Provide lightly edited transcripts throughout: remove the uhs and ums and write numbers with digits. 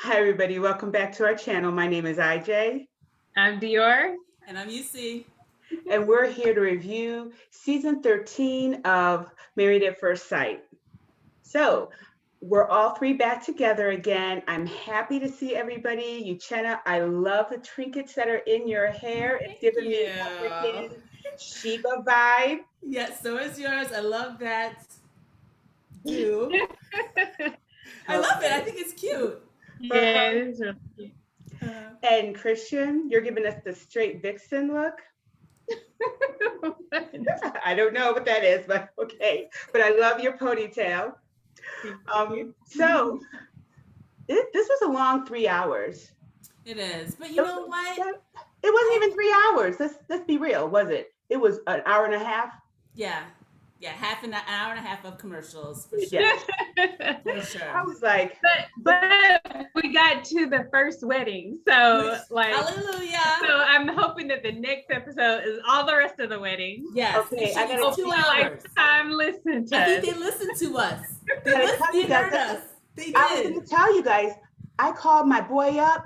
Hi, everybody. Welcome back to our channel. My name is IJ, I'm Dior. And I'm UC. and we're here to review season 13 of Married at First Sight. So, we're all three back together again. I'm happy to see everybody. Uchenna, I love the trinkets that are in your hair. It's Thank giving me you. African Sheba vibe. Yes, so is yours. I love that. Do. I love it. I Okay. think it's cute. Yeah, Uh-huh. it is really cute. Uh, And Christian, you're giving us the straight vixen look. I don't know what that is, but okay. But I love your ponytail. Thank you. So this was a long 3 hours. it is. But you It, know what? it wasn't I even 3 hours. Let's be real, was it? It was an hour and a half. yeah. Yeah, half an hour and a half of commercials for sure. Yeah, For I sure. was like, but we got to the first wedding, so Which so hallelujah. I'm hoping that the next episode is all the rest of the wedding. Yes, it okay, I should be gotta, 2 Hopefully, like hours. time listen to I think us. they listened to us. They gotta listened, tell you they guys. heard us. They I was did. gonna tell you guys. I called my boy up.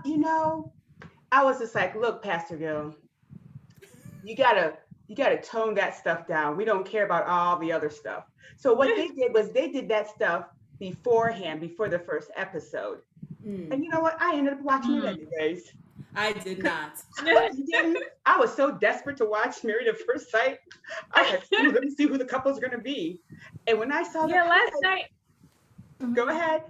I was just like, look, Pastor Gill, you gotta you gotta tone that stuff down. We don't care about all the other stuff. So what they did was they did that stuff beforehand, before the first episode. And Mm, you know what? I ended up watching it Mm. anyways. I did not. You didn't? I was so desperate to watch Married at First Sight. I was like, ooh, let me see who the couple's gonna be. And when I saw the Yeah, last cast, night. go ahead.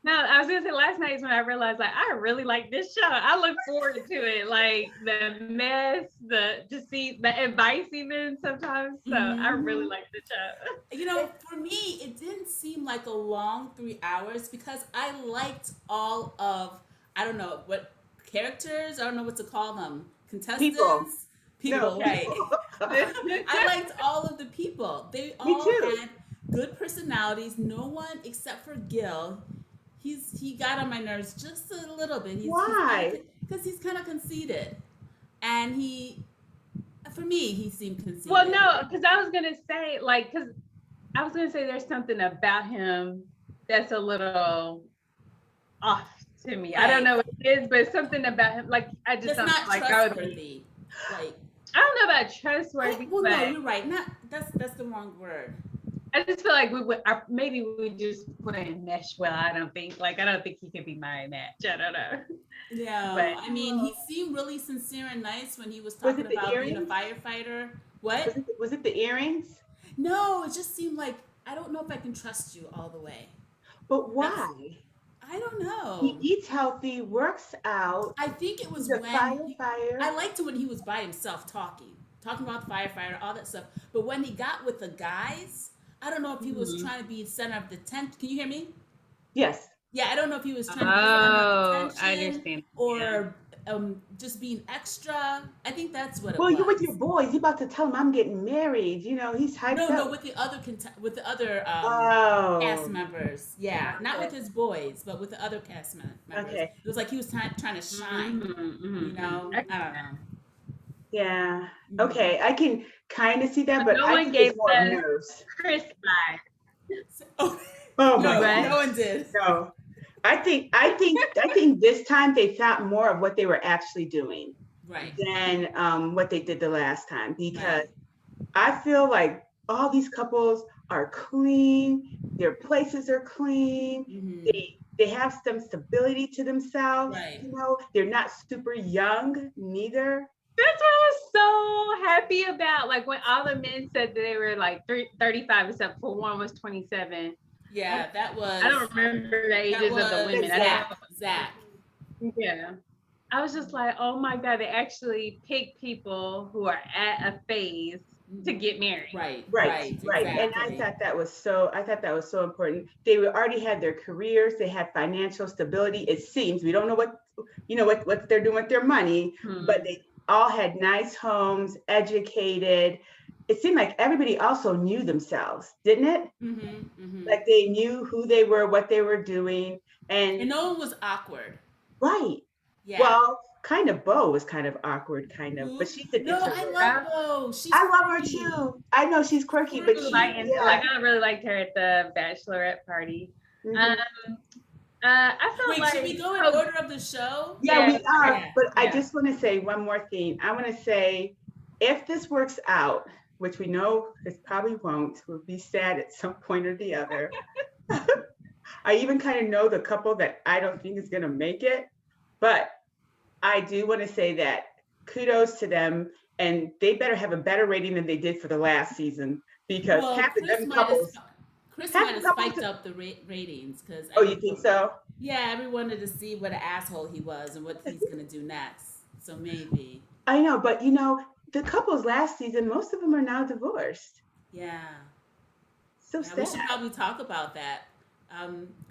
No, I was gonna say last night is when I realized like I really like this show. I look forward to it. Like the mess, the to see the advice even sometimes. So I really Mhm. like the show. For me, it didn't seem like a long 3 hours because I liked all of, I don't know what characters, I don't know what to call them, People. contestants, No, people, right? people. I liked all of the people. They Me all too. had good personalities. No one except for Gil. He got on my nerves just a little bit. He's kind Why? of because he's kind of conceited, and for me he seemed Well, conceited. no, because I was gonna say because I was gonna say there's something about him that's a little off to me. I don't Right. know what it is, but something about him. Like I just Just don't feel not like I would be. trustworthy. Like, I don't know about trustworthy, well, no, but you're right. Not that's the wrong word. I just feel like we would maybe we just wouldn't mesh well. I don't think he could be my match. I don't know. Yeah, But I mean, he seemed really sincere and nice when he was Was talking it the about being a earrings? firefighter. What? Was it the earrings? No, it just seemed like I don't know if I can trust you all the way. But That's why? I don't He know. eats healthy, works out. I think it He's was a when I firefighter. liked it when he was by himself talking about the firefighter, all that stuff. But when he got with the guys, I don't know if he was mhm. trying to be center of the tent. Can you hear me? Yes. Yeah, I don't know if he was trying to be center of Oh, I attention understand. Yeah. or just being extra. I think that's what it Well, you're with your was. boys. You about to tell him I'm getting married. He's hyped No, no, up. with the other with the other cast Oh, members. Yeah, not okay. with his boys, but with the other members. Okay. It was like he was trying to shine. I I get don't that. know. Yeah. Mhm. Okay. I can kind of see that, But but no I one think it's gave more of us nerves. Chris vibe, Oh, Oh my no, right? no goodness. one did. No. I think this time they found more of what they were actually doing Right, than what they did the last time, because right. I feel like all these couples are clean, their places are clean, Hmm. they have some stability to themselves, Right. they're not super young neither. That's what I was so happy about. Like when all the men said they were like 35, except for one was 27. I, Yeah, I don't remember the that ages of the women. was I didn't Zach. Zach. know. Yeah. I was just like, oh my God, they actually pick people who are at a phase to Hmm. get married. Right, Right, right, right. And exactly. I thought that was so important. They already had their careers, they had financial stability. It seems we don't know what they're doing with their money, but Hmm. they all had nice homes, educated. It seemed like everybody also knew themselves, didn't it? Hmm. Hmm. Like they knew who they were, what they were doing. And And no one was awkward. right. Yeah. Well, kind of Beau was kind of awkward, kind of, but Who? she's an No, I introvert. love I, Bo. She's I love her quirky. too. I know she's She's quirky, but really quirky. she, like, and yeah. like I really liked her at the bachelorette party. Um, Mhm. I felt Wait, like should we go in order of the show? Yeah, we are. Yeah, But I yeah. just want to say one more thing. I want to say, if this works out, which we know it probably won't, we'll be sad at some point or the other. I even kind of know the couple that I don't think is going to make it. But I do want to say that kudos to them, and they better have a better rating than they did for the last season, because Well, Chris half might the have couples. spiked up the ratings because Oh, you think so? yeah, everyone wanted to see what an asshole he was and what he's gonna do next. So maybe, I know, but the couples last season, most of them are now divorced. yeah, So yeah. We sad. should probably talk about that.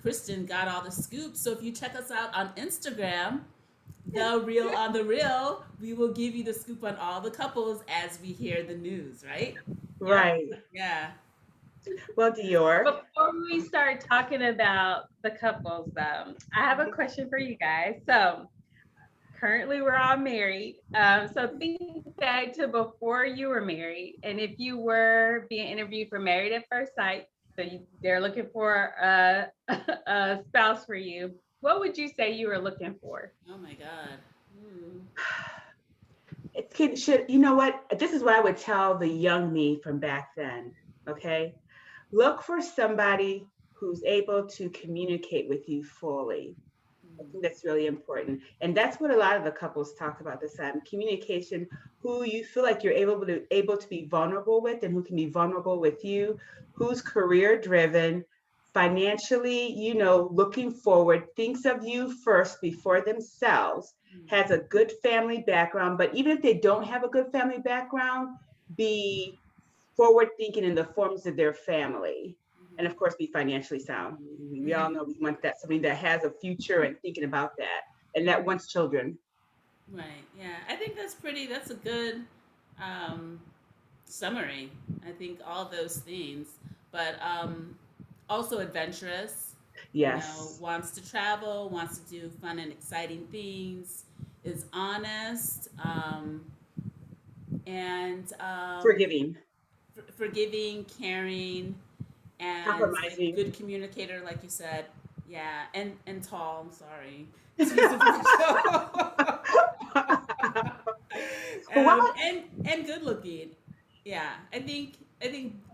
Kristen got all the scoops. So if you check us out on Instagram, the real on the real, we will give you the scoop on all the couples as we hear the news. Right? Yep. Right. Yeah. Well, Dior. before we start talking about the couples, though, I have a question for you guys. So currently we're all married. So think back to before you were married, and if you were being interviewed for Married at First Sight, so they're looking for a spouse for you. What would you say you were looking for? Oh my God. You know what? This is what I would tell the young me from back then. Okay. Look for somebody who's able to communicate with you fully. I think that's really important. And that's what a lot of the couples talk about this time. Communication, who you feel like you're able to be vulnerable with and who can be vulnerable with you, who's career driven, financially, looking forward, thinks of you first before themselves, has a good family background, but even if they don't have a good family background, be forward thinking in the forms of their family. And of course, be financially sound. We all know we want that, somebody that has a future and thinking about that, and that wants children. Right. Yeah. I think that's a good summary. I think all those things, but also adventurous. Yes. Wants to travel, wants to do fun and exciting things, is honest, and Forgiving. forgiving, caring, and a Compromising. good communicator, like you said. Yeah, and tall. I'm sorry. And good looking. Yeah, I think,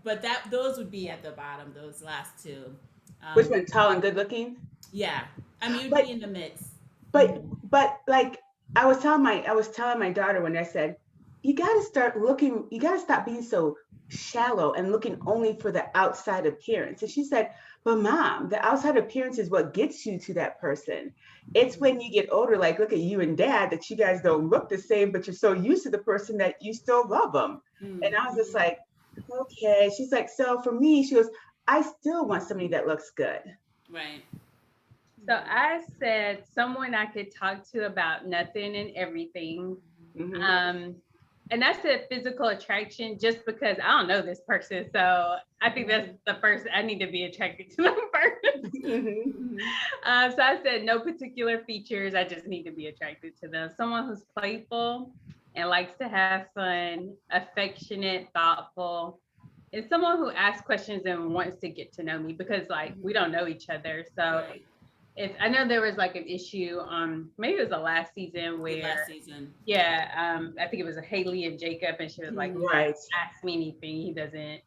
but those would be at the bottom. Those last two. Which one? Tall and good looking. Yeah, I mean, you'd But be in the mix. but like I was telling my daughter when I said, you got to start looking. You got to stop being so shallow and looking only for the outside appearance. And she said, but mom, the outside appearance is what gets you to that person. It's when you get older, like look at you and dad, that you guys don't look the same, but you're so used to the person that you still love them. And I was just like, okay. She's like, so for me, she goes, I still want somebody that looks good. Right. So I said someone I could talk to about nothing and everything. Mm-hmm. And I said physical attraction just because I don't know this person. So I think that's the first, I need to be attracted to them first. Mm-hmm. So I said no particular features. I just need to be attracted to them. Someone who's playful and likes to have fun, affectionate, thoughtful, and someone who asks questions and wants to get to know me, because like we don't know each other. So Right. if I know there was like an issue maybe it was the last season where Last season. I think it was a Haley and Jacob, and she was like, Right. ask me anything. He doesn't,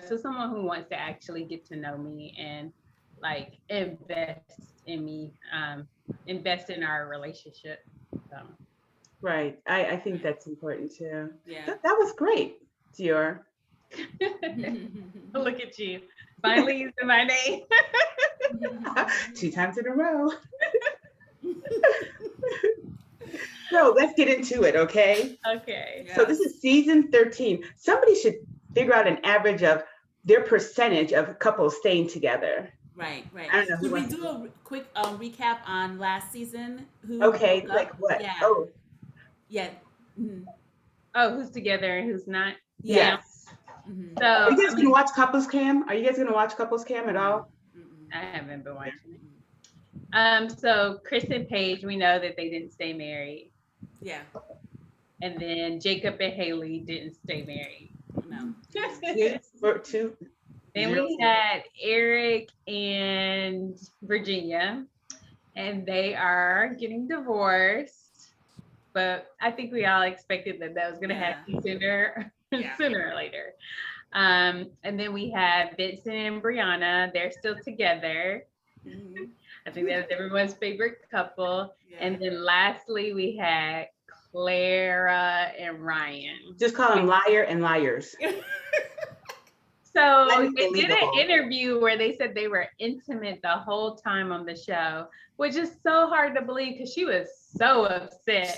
so someone who wants to actually get to know me and like invest in me, invest in our relationship. So Right. I think that's important too. Yeah. That was great, Dior. look at you. Finally using my name. 2 times in a row. So let's get into it, okay? Okay. Yeah. So this is season 13. Somebody should figure out an average of their percentage of couples staying together. Right. I don't know who Could we wants do a quick recap on last season? Who Okay, broke up? like what? Yeah. Oh, Yeah. Mhm. Oh, who's together and who's not? yes. Mhm. So Are you guys gonna watch Couples Cam? Are you guys gonna watch Couples Cam at all? Mm-mm. I haven't been watching it. So Chris and Paige, we know that they didn't stay married. Yeah. And then Jacob and Haley didn't stay married. No. Two. Then we had Eric and Virginia. and they are getting divorced. But I think we all expected that was going to happen sooner, sooner or later. And then we have Vincent and Brianna. They're still together. Mm-hmm. I think that was everyone's favorite couple. Yeah. And then lastly, we had Clara and Ryan. Just call them Liar and Liars. So they did an interview where they said they were intimate the whole time on the show, which is so hard to believe because she was so upset.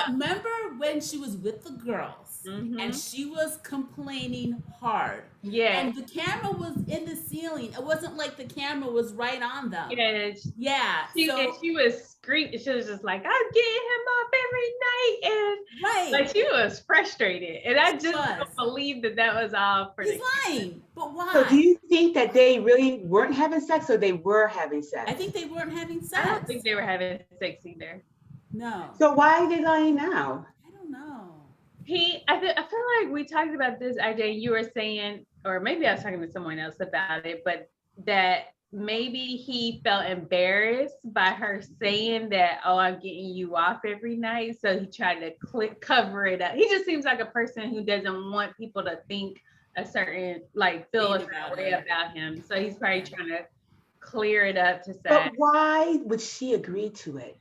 Remember when she was with the girls and she was complaining hard? Yeah. And the camera was in the ceiling. It wasn't like the camera was right on them. Yeah. She was screaming. She was just like, I'm getting him off every night. And like she was frustrated. And I just don't believe that was all for He's lying. But why? So do you think that they really weren't having sex or they were having sex? I think they weren't having sex. I don't think they were having sex either. No. So why are they lying now? I don't know. I feel like we talked about this, IJ. You were saying, or maybe I was talking to someone else about it, but that maybe he felt embarrassed by her saying that, oh, I'm getting you off every night. So he tried to cover it up. He just seems like a person who doesn't want people to think a certain, like, feel a certain way about him. So he's probably trying to clear it up to say. But why would she agree to it?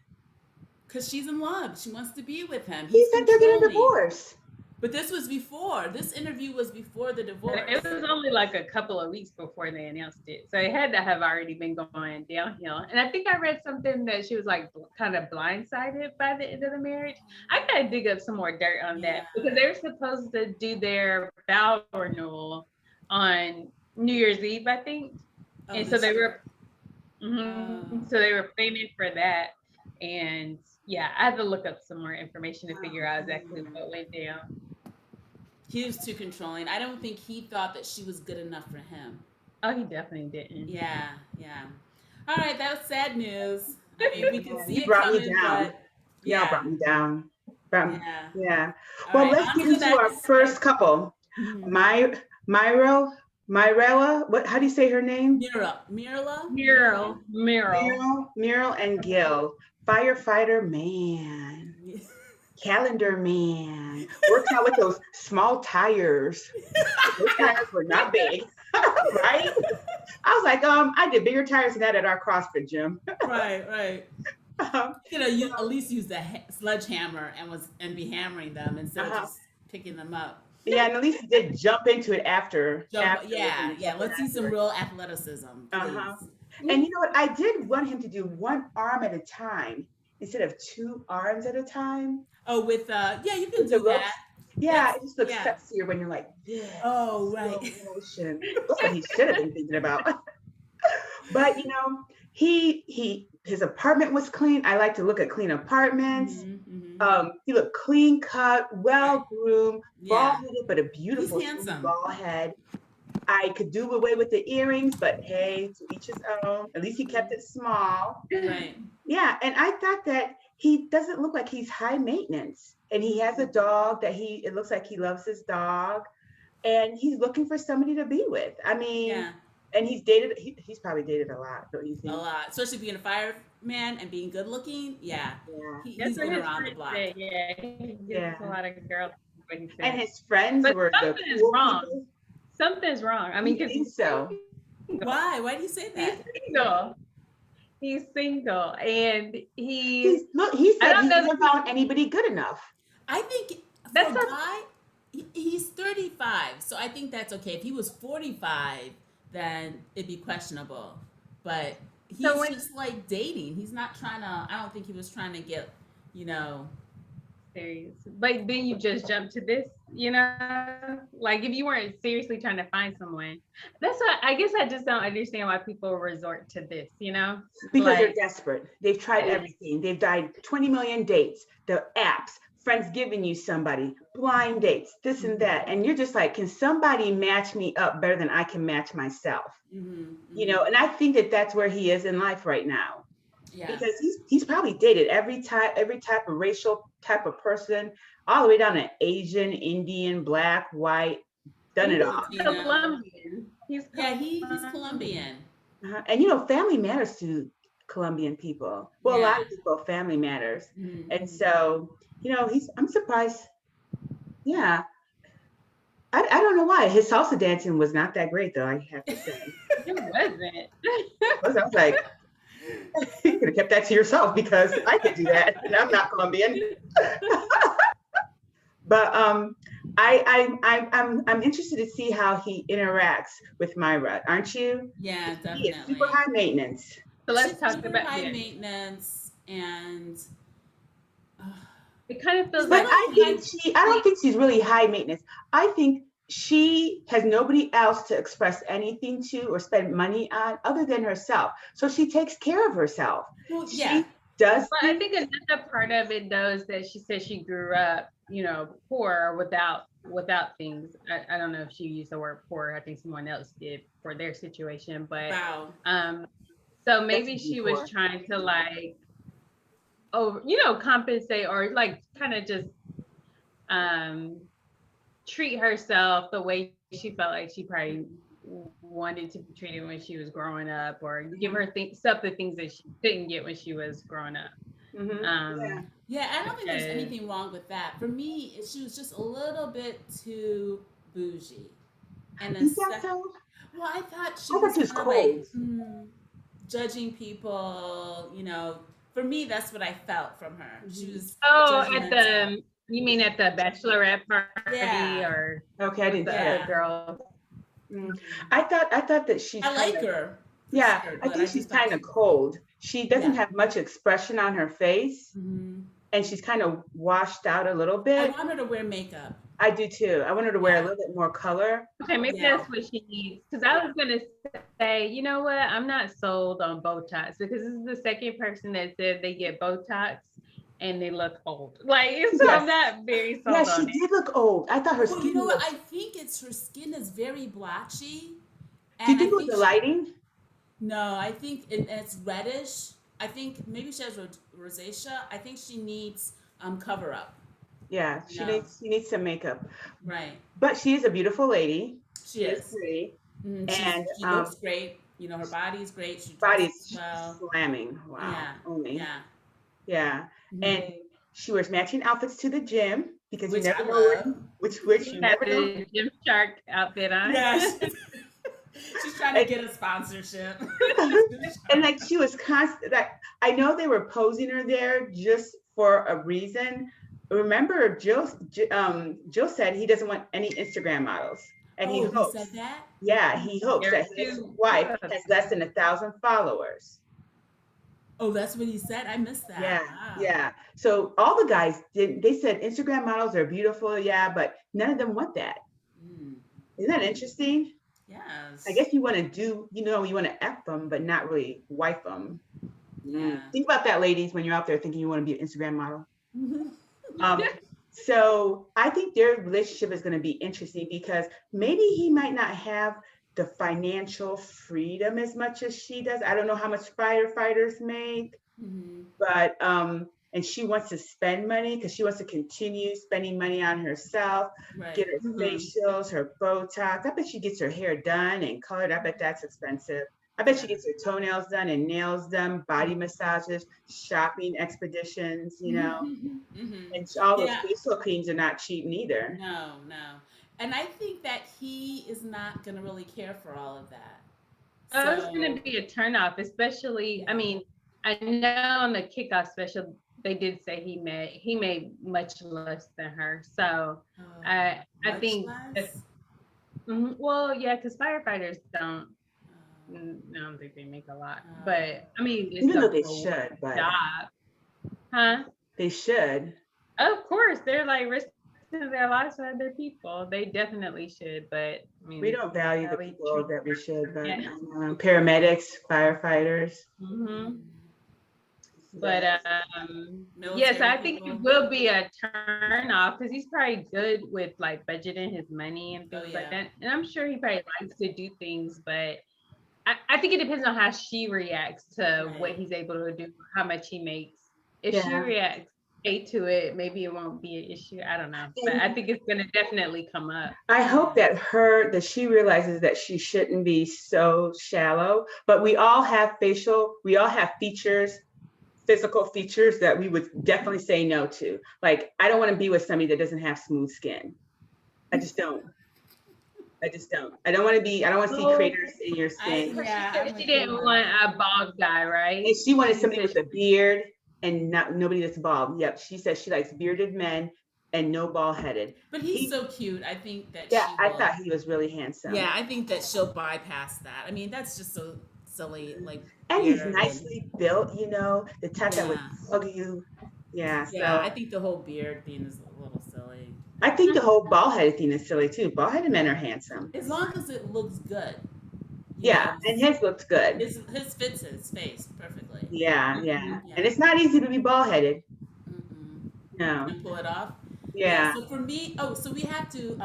Because she's in love. She wants to be with him. He said they're getting divorced. But this was before. This interview was before the divorce. It was only like a couple of weeks before they announced it. So it had to have already been going downhill. And I think I read something that she was like kind of blindsided by the end of the marriage. I gotta dig up some more dirt on that because they were supposed to do their vow renewal on New Year's Eve, I think. And so they were so they were planning for that. And yeah, I had to look up some more information to figure out exactly what went down. He was too controlling. I don't think he thought that she was good enough for him. Oh, he definitely didn't. Yeah. All right, that was sad news. I mean, we can see it brought coming, me down. but Yeah, brought me down. Yeah. All Well, right, let's get into our first couple. Mirella. What? How do you say her name? Mural and Gil. Firefighter man. Calendar man. Works out with those small tires. Those tires were not big, right? I was like, I did bigger tires than that at our CrossFit gym. Right. You at least use the sledgehammer and be hammering them instead of just picking them up. Yeah, and at least he did jump into it after. Let's see some real athleticism, please. And you know what? I did want him to do one arm at a time instead of two arms at a time. Oh, with you can do that. Yeah, it just looks sexier when you're like, oh, right. Motion. That's what he should have been thinking about. But you know, his apartment was clean. I like to look at clean apartments. He looked clean cut, well groomed, bald headed, but a beautiful bald head. I could do away with the earrings, but hey, to each his own. At least he kept it small. Right. Yeah, and I thought that he doesn't look like he's high maintenance. And he has a dog that it looks like he loves his dog. And he's looking for somebody to be with. I mean, and he's he's probably dated a lot, don't you think? A lot, especially being a fireman and being good looking. Yeah. He's been around the block. He gets a lot of girls. And his friends were something is wrong. People. Something's wrong. I mean, he's so. Why? Why do you say that? He's single, and he said he hasn't found anybody good enough. I think for a guy, he's 35, so I think that's okay. If he was 45, then it'd be questionable. But he's just like dating. He's not trying to. I don't think he was trying to get, serious. But then you just jump to this, like if you weren't seriously trying to find someone. That's why I guess I just don't understand why people resort to this, Because they're desperate. They've tried everything. They've tried 20 million dates, the apps, friends giving you somebody, blind dates, this and that. And you're just like, can somebody match me up better than I can match myself? And I think that that's where he is in life right now. Yeah. Because he's probably dated every type of racial type of person, all the way down to Asian, Indian, Black, white, done it all. Colombian. He's Colombian. And family matters to Colombian people. Well, a lot of people, family matters. Mhm. And so, I'm surprised. Yeah. I don't know why. His salsa dancing was not that great, though, I have to say. It wasn't. I was like, you could have kept that to yourself because I could do that, and I'm not Colombian. But I'm interested to see how he interacts with Myra, aren't you? Yeah, He is super definitely. high maintenance. So She's let's talk super about high yeah. maintenance, and uh, It kind of feels he's a But like I little think high. I don't think she's really high maintenance. I think she has nobody else to express anything to or spend money on other than herself. So she takes care of herself. Well, yeah. She does But I things. think another part of it though is that she said she grew up, poor or without things. I don't know if she used the word poor. I think someone else did for their situation, but Wow. um, so That's maybe she was before. trying to like compensate or like kind of just um treat herself the way she felt like she probably wanted to be treated when she was growing up, or give her the things that she couldn't get when she was growing up. Yeah. Yeah, I don't think there's Because anything wrong with that. For me, she was just a little bit too bougie. And then, You thought so? well, I thought she I thought was she was kind of like cold. judging people. For me, that's what I felt from her. She Mhm. was at judgmental. the you mean at the bachelorette party Yeah, or Okay, I with didn't the see that. other yeah. girls? Mm. I thought that she's I kind like of, her for yeah, sure, I but think I she's just thought, kind of cold. She doesn't yeah. have much expression on her face, hmm and she's kind of washed out a little I bit. want her to wear makeup. I do too. I want her to wear a Yeah, little bit more color. Okay, maybe yeah. that's what she needs. Because I was gonna say, you know what? I'm not sold on Botox because this is the second person that said they get Botox and they look old. Like, so I'm Yes. not very Yeah, sold she on it. did look old. I thought her Well, you skin know what? was. I think it's her skin is very blotchy, Do you and I think it was think the she. lighting? No, I think it's reddish. I think maybe she has rosacea. I think she needs cover up. Yeah, You she know, needs some makeup. right? But she is a beautiful lady. She She is is. pretty, She's and she looks great. Her body is great. She dresses body's well. slamming. Wow, Yeah, only. yeah. Yeah, hmm and she wears matching outfits to the gym because you Which I never know love. which She you had never know. the Gym Shark outfit on. Yeah, she's trying to And, get a sponsorship. and like she was constant. Like I know they were posing her there just for a reason. Remember, Jill said he doesn't want any Instagram models, and he Oh, he said hopes. that? Yeah, he hopes There that are his two wife of has less them. than 1,000 followers. Oh, that's what he said? I missed that. Yeah, Wow. yeah. So all the guys did. They said Instagram models are beautiful, yeah, but none of them want that. Mm. Isn't that interesting? I Yes. guess you want to do, you want to F them, but not really wife them. Yeah. Think about that, ladies, when you're out there thinking you want to be an Instagram model. Um, so I think their relationship is going to be interesting because maybe he might not have the financial freedom as much as she does. I don't know how much firefighters make, hmm but and she wants to spend money because she wants to continue spending money on herself, get Right. her Mhm. facials, her Botox. I bet she gets her hair done and colored. I bet that's expensive. I bet she Yeah. gets her toenails done and nails done, body massages, shopping expeditions, and all those Yeah. facial creams are not cheap neither. No, no. And I think that he is not going to really care for all of that. Oh, it's gonna So, be a turnoff, especially. I yeah. mean, I know on the kickoff special they did say he made much less than her. So I Much think that, less. well, yeah, because firefighters don't. Uh, I don't think they make a lot, uh, but I mean, it's Even though a they rewarding should, but job, huh? they should. Of course, they're like risking their lives for other people. They definitely should, but I We mean, don't value the how we people treat that we should, but yeah. paramedics, firefighters. hmm mm, But Yes. yes, military I think it people. will be a turn off because he's probably good with like budgeting his money and Oh, things like yeah. that. And I'm sure he probably likes to do things, but I think it depends on how she reacts to what Right. he's able to do, how much he makes. If she Yeah. reacts skate to it, maybe it won't be an issue. I don't know, but I think it's gonna definitely come up. I hope that she realizes that she shouldn't be so shallow, but we all have features, physical features that we would definitely say no to. Like, I don't want to be with somebody that doesn't have smooth skin. I just don't. I don't want to see craters in your skin. She didn't want a bald guy, right? And she wanted somebody with a beard and nobody that's bald. Yep. She says she likes bearded men and no bald headed. But he's so cute. I think that I thought he was really handsome. Yeah, I think that she'll bypass that. I mean, that's just so silly. Like, and he's nicely built, the type that would hug you. Yeah. Yeah, I think the whole beard thing is a little silly. I think the whole bald-headed thing is silly too. Bald-headed men are handsome. As long as it looks good. Yeah, and his looks good. His fits his face perfectly. Yeah. And it's not easy to be bald-headed. No. And pull it off. Yeah. So for me, so we have to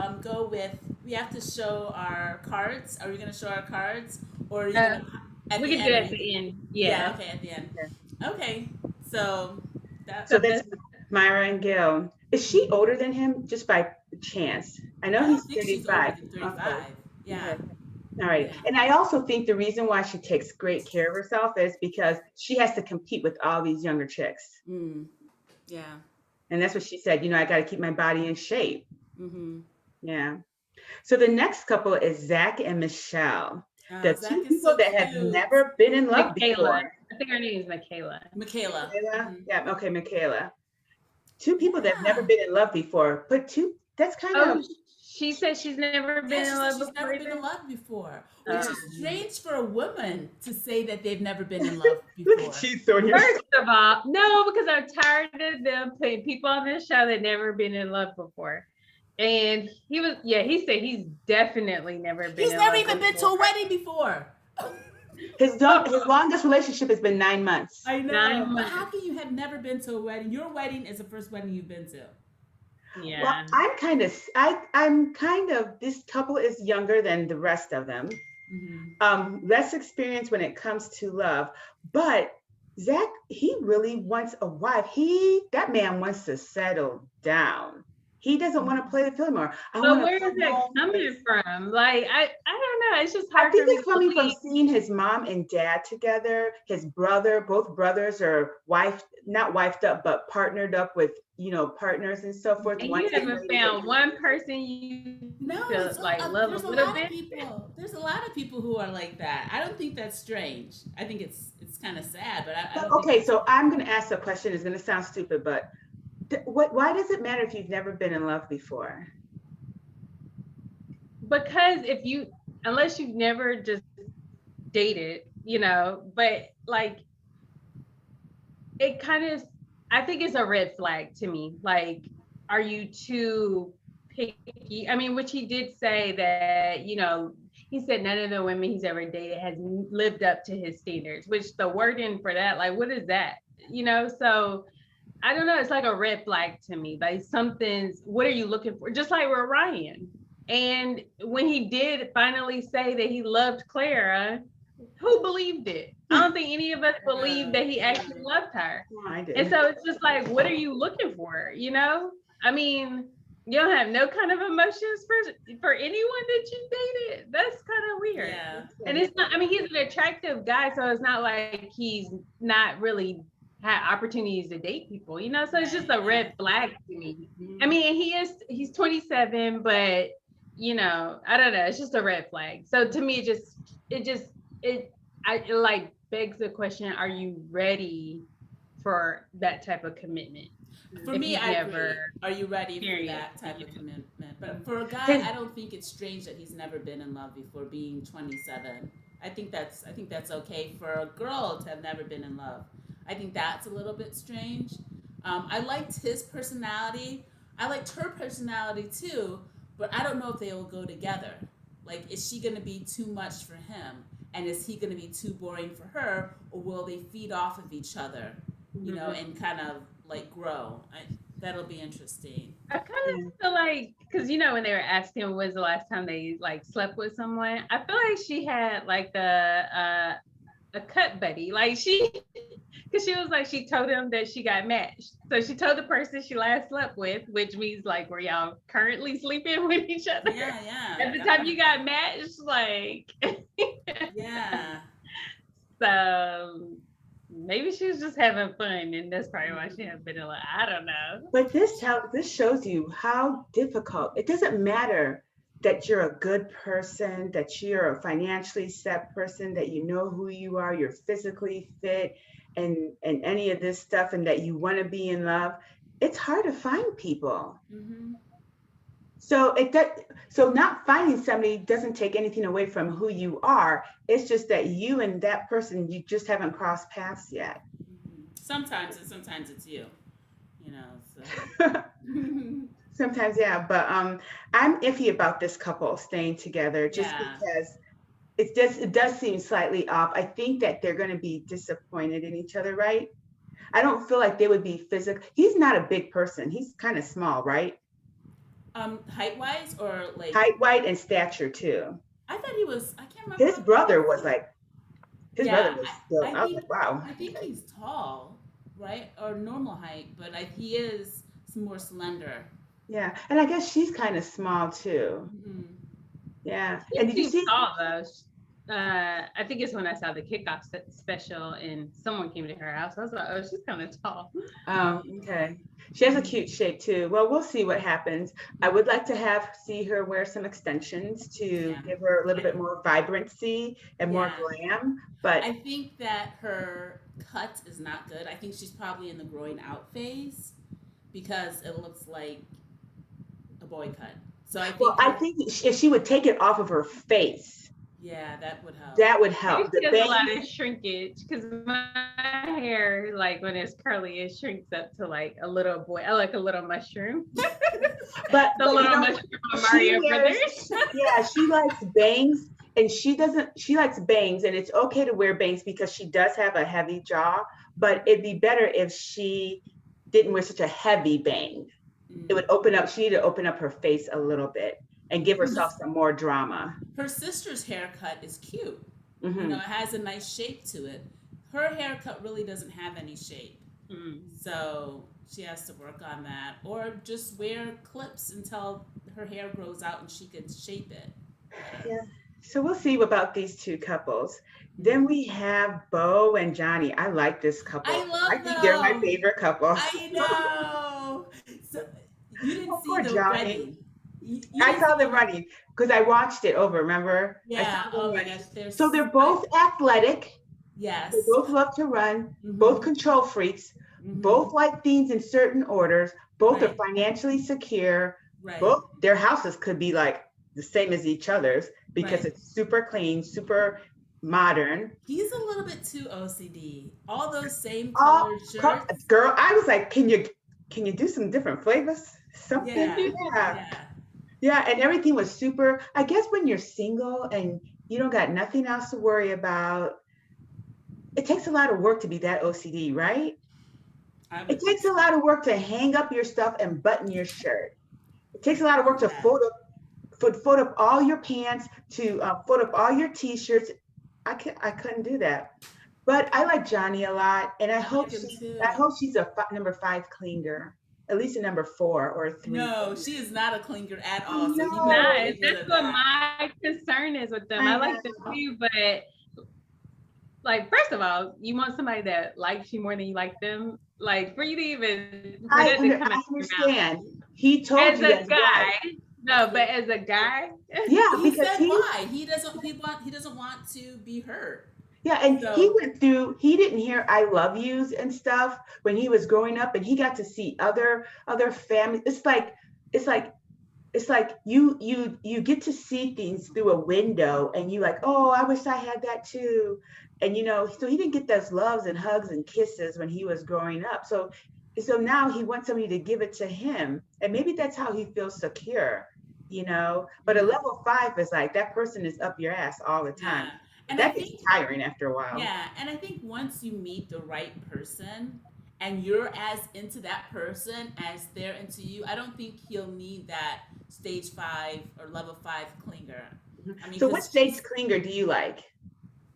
we have to show our cards. Are we going to show our cards, or are you going to? We can do it at the end. Yeah. Okay, at the end. Okay. So that's Myra and Gil. Is she older than him just by chance? I know he's 35. 35. Okay. Yeah. Okay. All right. And I also think the reason why she takes great care of herself is because she has to compete with all these younger chicks. Yeah. And that's what she said, I got to keep my body in shape. Mm-hmm. Yeah. So the next couple is Zach and Michelle. The two people that have never been in love before. I think her name is Michaela. Michaela. Yeah. Okay. Michaela. Two people that have never been in love before, but that's kind of. She said she's never been in love before. She's never been in love before, which is strange for a woman to say that they've never been in love before. First of all, no, because I'm tired of them putting people on this show that never been in love before. And he said he's definitely never been. He's never even been to a wedding before. His longest relationship has been 9 months. I know. 9 months. But how can you have never been to a wedding? Your wedding is the first wedding you've been to. Yeah. Well, I'm kind of, this couple is younger than the rest of them. Mm-hmm. Less experience when it comes to love. But Zach, he really wants a wife. That man wants to settle down. He doesn't want to play the field anymore. But where is that coming from? Like, I don't know. It's just hard. I think it's coming from seeing his mom and dad together. His brother, both brothers are not wifed up, but partnered up with, partners and so forth. And you haven't found one person you love a little bit. There's a lot of people who are like that. I don't think that's strange. I think it's kind of sad, but I don't. Okay, so I'm going to ask a question. It's going to sound stupid, but why does it matter if you've never been in love before? Because unless you've never just dated, but like, it kind of, I think it's a red flag to me. Like, are you too picky? I mean, which he did say that, he said none of the women he's ever dated has lived up to his standards, which the wording for that, like, what is that? So I don't know. It's like a red flag to me. Like, what are you looking for? Just like with Ryan. And when he did finally say that he loved Clara, who believed it? I don't think any of us believed that he actually loved her. I did. And so it's just like, what are you looking for? I mean, you don't have no kind of emotions for anyone that you dated. That's kind of weird. Yeah. And it's not, I mean, he's an attractive guy, so it's not like he's not really had opportunities to date people, so it's just a red flag to me. I mean, he's 27, but I don't know, it's just a red flag. So to me, it like begs the question, are you ready for that type of commitment? For me, I agree. Are you ready for that type of commitment? But for a guy, I don't think it's strange that he's never been in love before, being 27. I think that's okay for a girl to have never been in love. I think that's a little bit strange. I liked his personality. I liked her personality too, but I don't know if they will go together. Like, is she going to be too much for him? And is he going to be too boring for her? Or will they feed off of each other, and kind of like grow? That'll be interesting. I kind of feel like, because, when they were asking when was the last time they like slept with someone, I feel like she had like a cut buddy. Like, she because she was like, she told him that she got matched. So she told the person she last slept with, which means like, were y'all currently sleeping with each other? Yeah. At the time you got matched, like. Yeah. So maybe she was just having fun, and that's probably why she had been like, I don't know. But this shows you how difficult. It doesn't matter that you're a good person, that you're a financially set person, that you know who you are, you're physically fit, and any of this stuff, and that you want to be in love. It's hard to find people. Mm-hmm. So so not finding somebody doesn't take anything away from who you are. It's just that you and that person, you just haven't crossed paths yet. Sometimes it's you. You know. So. Sometimes, yeah, but I'm iffy about this couple staying together just Yeah. because it does seem slightly off. I think that they're going to be disappointed in each other, right? I don't feel like they would be physical. He's not a big person. He's kind of small, right? Height wise or like Height, weight, and stature too. I thought he was. I can't remember. His brother was like, his brother Yeah, was still. I I was think like, wow. I think he's tall, right, or normal height, but he is more slender. Yeah, and I guess she's kind of small too. Mm-hmm. Yeah, She and did you seems see? tall though. I think it's when I saw the kickoff special and someone came to her house. I was like, oh, she's kind of tall. Oh, okay. She has a cute shape too. Well, we'll see what happens. I would like to see her wear some extensions to Yeah. give her a little bit more vibrancy and more glam. But I think that her cut is not good. I think she's probably in the growing out phase because it looks like a boy cut. So I think if she would take it off of her face, yeah, that would help. that would help. Maybe she has a lot of shrinkage because my hair, like when it's curly, it shrinks up to like a little boy. I like a little mushroom. But the little mushroom from Mario Brothers. Yeah, she likes bangs, and she likes bangs, and it's okay to wear bangs because she does have a heavy jaw, but it'd be better if she didn't wear such a heavy bang. It would she needed to open up her face a little bit and give herself some more drama. Her sister's haircut is cute. Mm-hmm. You know, it has a nice shape to it. Her haircut really doesn't have any shape. So she has to work on that, or just wear clips until her hair grows out and she can shape it. Yeah. So we'll see about these two couples. Then we have Beau and Johnny. I like this couple. I think they're my favorite couple. I know. So you didn't see the Johnny. I saw them running because I watched it over. Remember? Yeah. Oh my gosh. So they're both athletic. Yes. They both love to run. Both control freaks. Both like things in certain orders. Both are financially secure. Right. Both their houses could be like the same as each other's because it's super clean, super modern. He's a little bit too OCD. All those same color shirts. Girl, I was like, can you do some different flavors? Something. Yeah, and everything was super. I guess when you're single and you don't got nothing else to worry about, it takes a lot of work to be that OCD, right? It takes a lot of work to hang up your stuff and button your shirt. It takes a lot of work to fold up all your pants, to fold up all your t-shirts. I couldn't do that. But I like Johnny a lot, and I hope she's a number 5 clinger. At least a number 4 or 3. No, she is not a clinger at all. So nice. That's what my concern is with them. I like them too, but like, first of all, you want somebody that likes you more than you like them. Like, for you to even I understand. He told you as a guy. No, but as a guy, yeah, he because said why he doesn't want to be hurt. Yeah, and he didn't hear I love yous and stuff when he was growing up, and he got to see other families. It's like you get to see things through a window, and you like, oh, I wish I had that too. And so he didn't get those loves and hugs and kisses when he was growing up. So now he wants somebody to give it to him, and maybe that's how he feels secure, But a level 5 is like that person is up your ass all the time. Yeah. And that gets tiring after a while. Yeah, and I think once you meet the right person and you're as into that person as they're into you, I don't think he'll need that stage 5 or level 5 clinger. I mean, so what stage clinger do you like?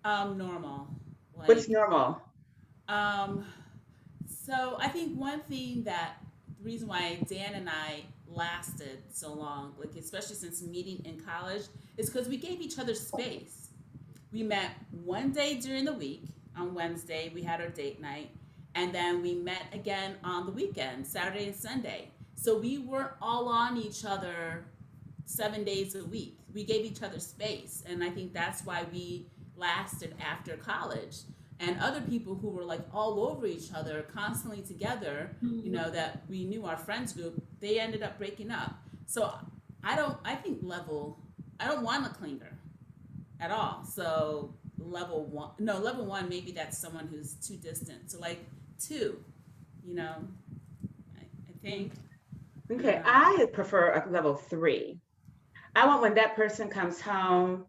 Normal. What's normal? Um, so I think one thing that the reason why Dan and I lasted so long, like especially since meeting in college, is because we gave each other space. We met one day during the week. On Wednesday, we had our date night, and then we met again on the weekend, Saturday and Sunday. So we weren't all on each other 7 days a week. We gave each other space, and I think that's why we lasted after college. And other people who were like all over each other, constantly together, that we knew our friends group, they ended up breaking up. So I think I don't want a clinger at all. So level one, no, level one, maybe that's someone who's too distant. So like two, I think. Okay, I prefer a level 3. I want when that person comes home,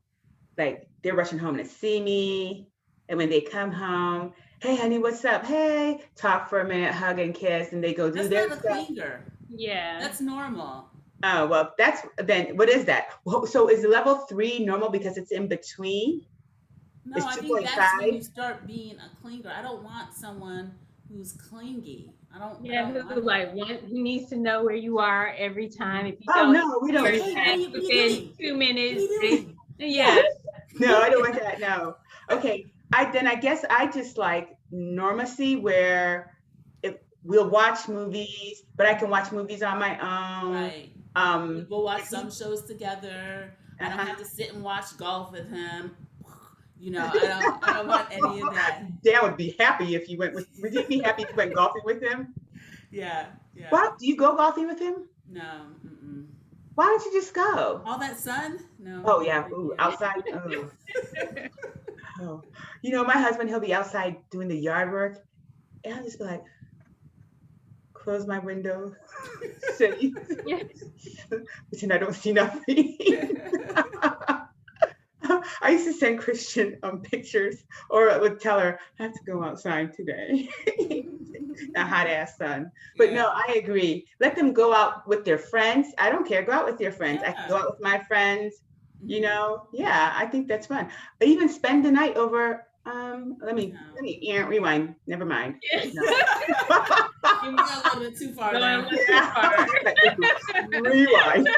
like they're rushing home to see me. And when they come home, hey, honey, what's up? Hey, talk for a minute, hug and kiss, and they go do That's their not a stuff. clinger. Yeah. That's normal. Oh, well, then what is that? So is level 3 normal because it's in between? No, It's I think that's when 2.5? you start being a clinger. I don't want someone who's clingy. I Yeah, don't who want like who needs to know where you are every time. If you Oh, don't no, we answer don't your need Hey, that. text what are you within doing? 2 minutes, What are you doing? yeah. No, I don't want that. No. Okay. I guess I just like normacy where if we'll watch movies, but I can watch movies on my own. Right. Um, We'll watch some shows together. I don't uh-huh. have to sit and watch golf with him. I don't want any of that. Dad would be happy if you went with. Would you be happy if you went golfing with him? Yeah, yeah. Well, do you go golfing with him? No. Mm-mm. Why don't you just go? All that sun? No. Oh yeah, Thank ooh, you. outside. Oh, oh. My husband, he'll be outside doing the yard work, and I'll just be like, close my window, sit, pretend I don't see nothing. I used to send Christian pictures or would tell her, I have to go outside today. A hot ass sun. But no, Yeah. I agree. Let them go out with their friends. I don't care. Go out with your friends. I can Yeah. go out with my friends. Mhm. Yeah, I think that's fun. Or even spend the night over. Let No. me rewind. Never mind. No. You went a little bit too far Going a there. little too far. Rewind.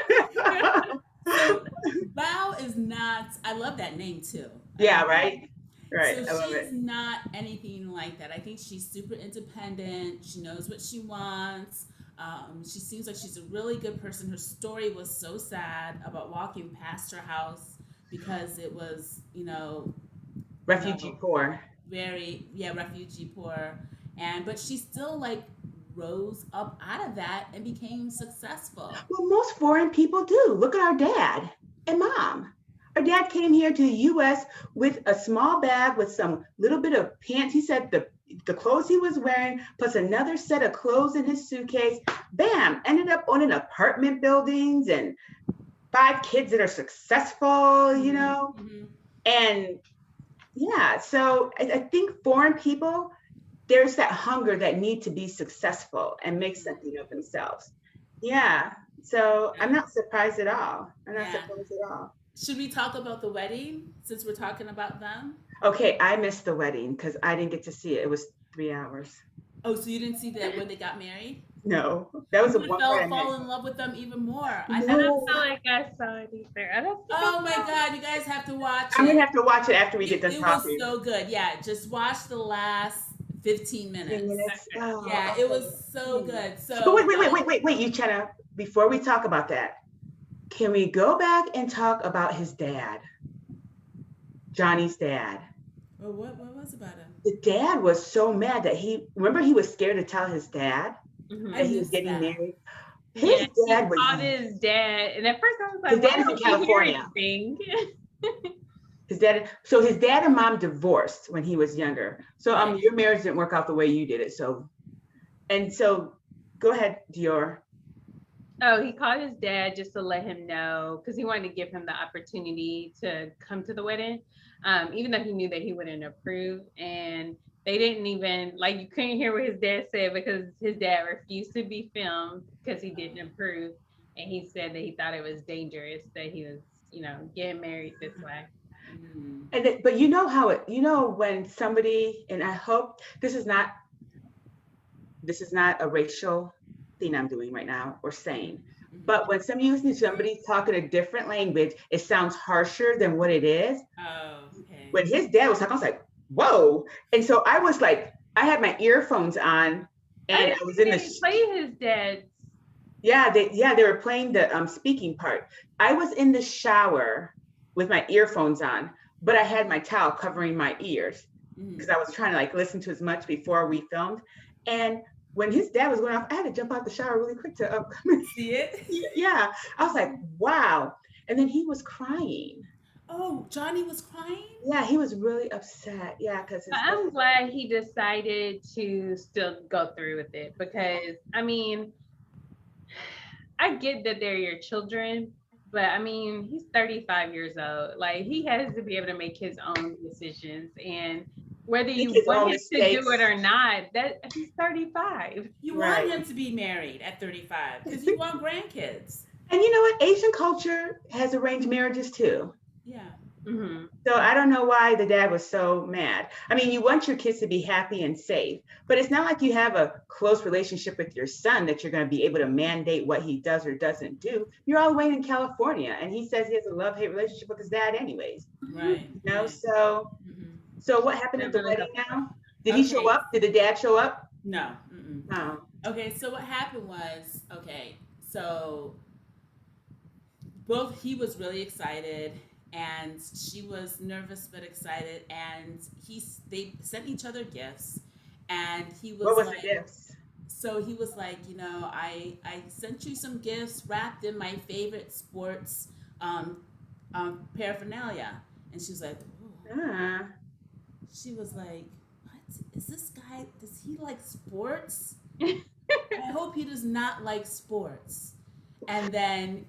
So Bao is not. I love that name too. I Yeah, love that. right. Right. So I love she's it. not anything like that. I think she's super independent. She knows what she wants. She seems like she's a really good person. Her story was so sad about walking past her house because it was, you Refugee know, poor. very, yeah, refugee poor. But she still like rose up out of that and became successful. Well, most foreign people do. Look at our dad and mom. Our dad came here to the US with a small bag with some little bit of pants. He said the clothes he was wearing, plus another set of clothes in his suitcase. Bam, ended up owning apartment buildings and 5 kids that are successful. Mm-hmm. And yeah, so I think foreign people, there's that hunger that need to be successful and make Mm-hmm. something of themselves. Yeah. So I'm Yeah. not surprised at all. I'm not Yeah. surprised at all. Should we talk about the wedding since we're talking about them? Okay, I missed the wedding because I didn't get to see it. It was 3 hours. Oh, so you didn't see that when they got married? No, that was You the would have one part I fall missed. in love with them even more. I I think. don't No, feel like I saw it either. I don't think I Oh my saw it. God, you guys have to watch I'm gonna it. have to watch it after we get It, done it was talking. so good. Yeah, just watch the last 15 15 minutes. minutes. Yeah, Oh, it okay. was so good. But So, wait, you Chenna, before we talk about that, can we go back and talk about his dad, Johnny's dad? well, what was about him? The dad was so mad that he was scared to tell his dad I that Mhm. he was missed getting that. married. His Yeah, he dad was called his dad, and at first I was his like, "Why dad is in don't we hear California. anything?" His dad and mom divorced when he was younger. So Right. your marriage didn't work out the way you did it. So go ahead, Dior. Oh, he called his dad just to let him know because he wanted to give him the opportunity to come to the wedding, even though he knew that he wouldn't approve. And they didn't even like you couldn't hear what his dad said because his dad refused to be filmed because he didn't approve, and he said that he thought it was dangerous that he was, getting married this way. Mm. But you know how when somebody, and I hope this is not a racial thing I'm doing right now or saying, Mhm. but when somebody's talking a different language, it sounds harsher than what it is. Oh, okay. When his dad was talking, I was like, whoa. And so I was like, I had my earphones on I and I didn't was think in they play his dad's. they were playing the speaking part. I was in the shower with my earphones on, but I had my towel covering my ears because Mm. I was trying to like listen to as much before we filmed. And when his dad was going off, I had to jump out the shower really quick to come. See it? Yeah, I was like, wow. And then he was crying. Oh, Johnny was crying? Yeah, he was really upset. Yeah, because his dad. I'm glad he decided to still go through with it because I mean, I get that they're your children, but I mean, he's 35 years old. Like he has to be able to make his own decisions and whether Make you his want own him to do it mistakes. or not, that he's 35. You want Right. him to be married at 35 because you want grandkids. And you know what? Asian culture has arranged marriages too. Yeah. Mm-hmm. So I don't know why the dad was so mad. I mean, you want your kids to be happy and safe, but it's not like you have a close relationship with your son that you're going to be able to mandate what he does or doesn't do. You're all the way in California, and he says he has a love-hate relationship with his dad, anyways. Right. You know, Right. so Hmm. so what happened That at the really wedding helped out. now? Did he show Okay. up? Did the dad show up? No. Mm-mm. Oh, Okay. So what happened was, okay. So both he was really excited and she was nervous but excited, and they sent each other gifts, and he what was was the like, gifts? so he was like, I sent you some gifts wrapped in my favorite sports um, paraphernalia. And she was like, ooh. Ah, She was like, what is this guy? Does he like sports? I hope he does not like sports. And then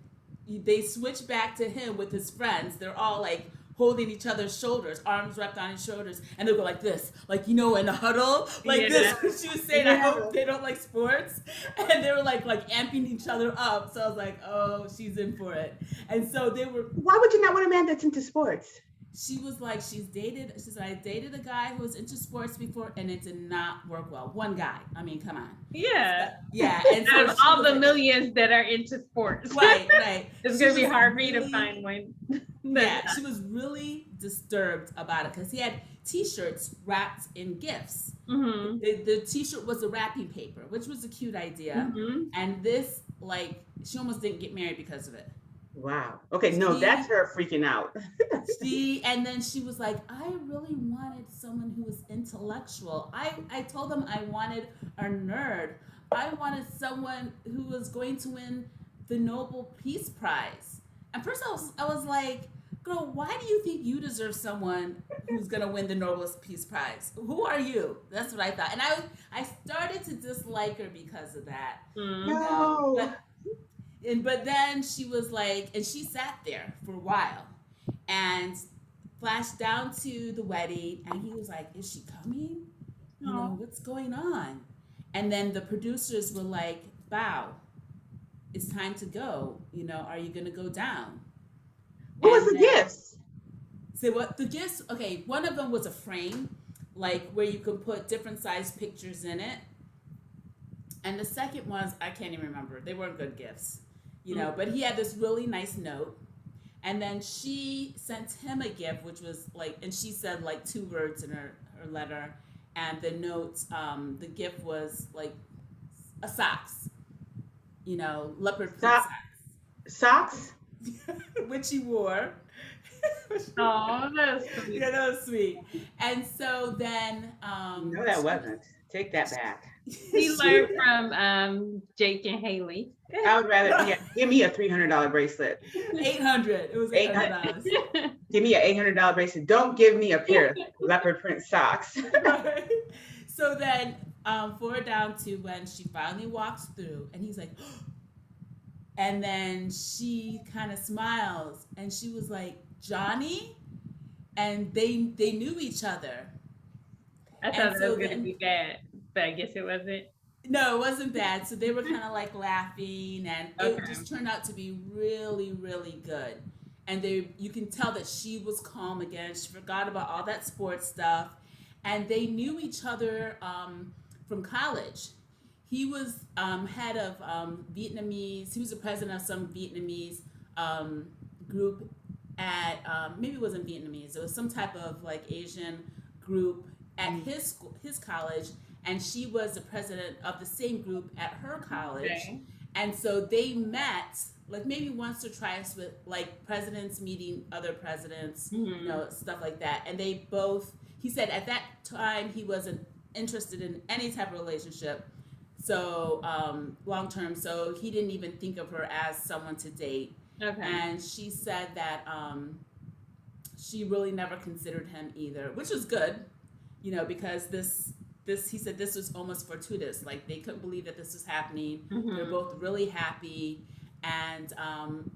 they switch back to him with his friends. They're all like holding each other's shoulders, arms wrapped on his shoulders, and they'll go like this, like in a huddle, like Yeah. this. She was saying, "I yeah. hope they don't like sports," and they were like amping each other up. So I was like, "Oh, she's in for it." And so they were. Why would you not want a man that's into sports? She was like, she's like, I dated a guy who was into sports before, and it did not work well. One guy. I mean, come on. Yeah. Yeah. And so Out of all the millions that are into sports. Right, right. It's She gonna be was hard for you to really- find one. Yeah, she was really disturbed about it because he had T-shirts wrapped in gifts. Mm-hmm. The T-shirt was a wrapping paper, which was a cute idea. Mm-hmm. And this, she almost didn't get married because of it. Wow. Okay, no, that's her freaking out. And then she was like, I really wanted someone who was intellectual. I told them I wanted a nerd. I wanted someone who was going to win the Nobel Peace Prize. And first I was like, girl, why do you think you deserve someone who's gonna win the Nobel Peace Prize? Who are you? That's what I thought. And I started to dislike her because of that. Mm-hmm. No. But then she was like, and she sat there for a while and flashed down to the wedding, and he was like, is she coming? You know, what's going on? And then the producers were like, Beau, it's time to go. You know, are you gonna go down? What was the gifts? So what the gifts? Okay, one of them was a frame, like where you could put different size pictures in it. And the second ones, I can't even remember. They weren't good gifts, but he had this really nice note. And then she sent him a gift, which was and she said 2 words in her letter. And the note, the gift was a socks, leopard print Socks? which he wore. Oh, that was sweet. Yeah, that was sweet. And so then, No, that wasn't. Take that back. He learned from Jake and Haley. I would rather give me a $300 bracelet. 800. It was $800. Give me an $800 bracelet. Don't give me a pair of leopard print socks. Right. So then, forward down to when she finally walks through, and he's like, and then she kind of smiles, and she was like, Johnny, and they knew each other. I thought it was gonna be bad, but I guess it wasn't. No, it wasn't bad. So they were kind of laughing, and Okay. it just turned out to be really, really good. and you can tell that she was calm again. She forgot about all that sports stuff, and they knew each other from college. He was head of Vietnamese. He was the president of some Vietnamese group at maybe it wasn't Vietnamese. It was some type of like Asian group at his school, his college, and she was the president of the same group at her college. Okay. And so they met like maybe once or twice with like presidents meeting other presidents, Mhm. you know, stuff like that. And they both, he said at that time he wasn't interested in any type of relationship. So long term, so he didn't even think of her as someone to date. Okay. And she said that she really never considered him either, which was good, you know, because this he said this was almost fortuitous. Like they couldn't believe that this was happening. Mhm. They're both really happy, and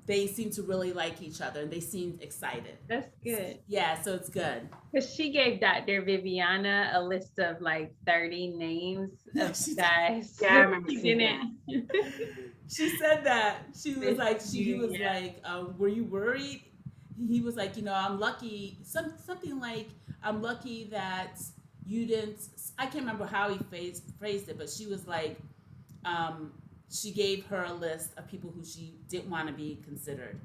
they seemed to really like each other, and they seemed excited. That's good. Yeah, so it's good. Because she gave Dr. Viviana a list of like 30 names of She- guys. Yeah, I remember She seeing didn't. She said that he was Yeah. like, were you worried? He was like, you know, I'm lucky. Something like, I'm lucky that you didn't. I can't remember how he phrased it, but she was like, she gave her a list of people who she didn't want to be considered.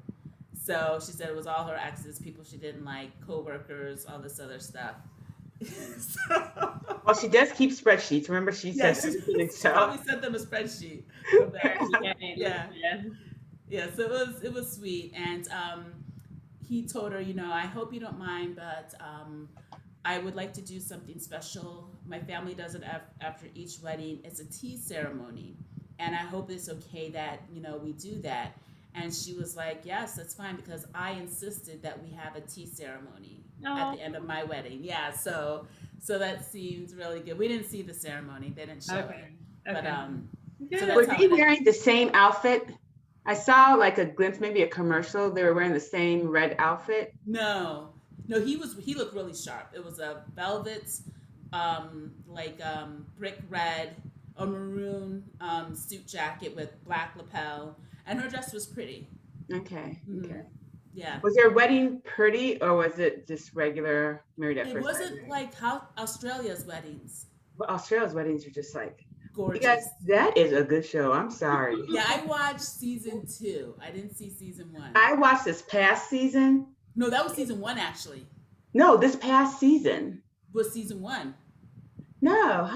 So she said it was all her exes, people she didn't like, coworkers, all this other stuff. Well, she does keep spreadsheets. Remember, she Yeah, said she everything, so. probably sent them a spreadsheet. Of that. Yeah. Yeah, so it was sweet, and he told her, you know, I hope you don't mind, but I would like to do something special. My family does it after each wedding. It's a tea ceremony, and I hope it's okay that, you know, we do that. And she was like, yes, that's fine, because I insisted that we have a tea ceremony at the end of my wedding. Yeah, so that seems really good. We didn't see the ceremony; they didn't show it, but Good. so that's Were how they it- wearing the same outfit? I saw like a glimpse, maybe a commercial. They were wearing the same red outfit. No, he looked really sharp. It was a velvet, brick red or maroon suit jacket with black lapel, and her dress was pretty. Okay. Mhm. Okay. Yeah. Was your wedding pretty, or was it just regular married at It first sight? wasn't like how Australia's weddings. Well, Australia's weddings are just like, you Gorgeous. guys, that is a good show. I'm sorry. Yeah, I watched season 2. I didn't see season 1. I watched this past season. No, that was season 1 actually. No, this past season. Was season 1. No,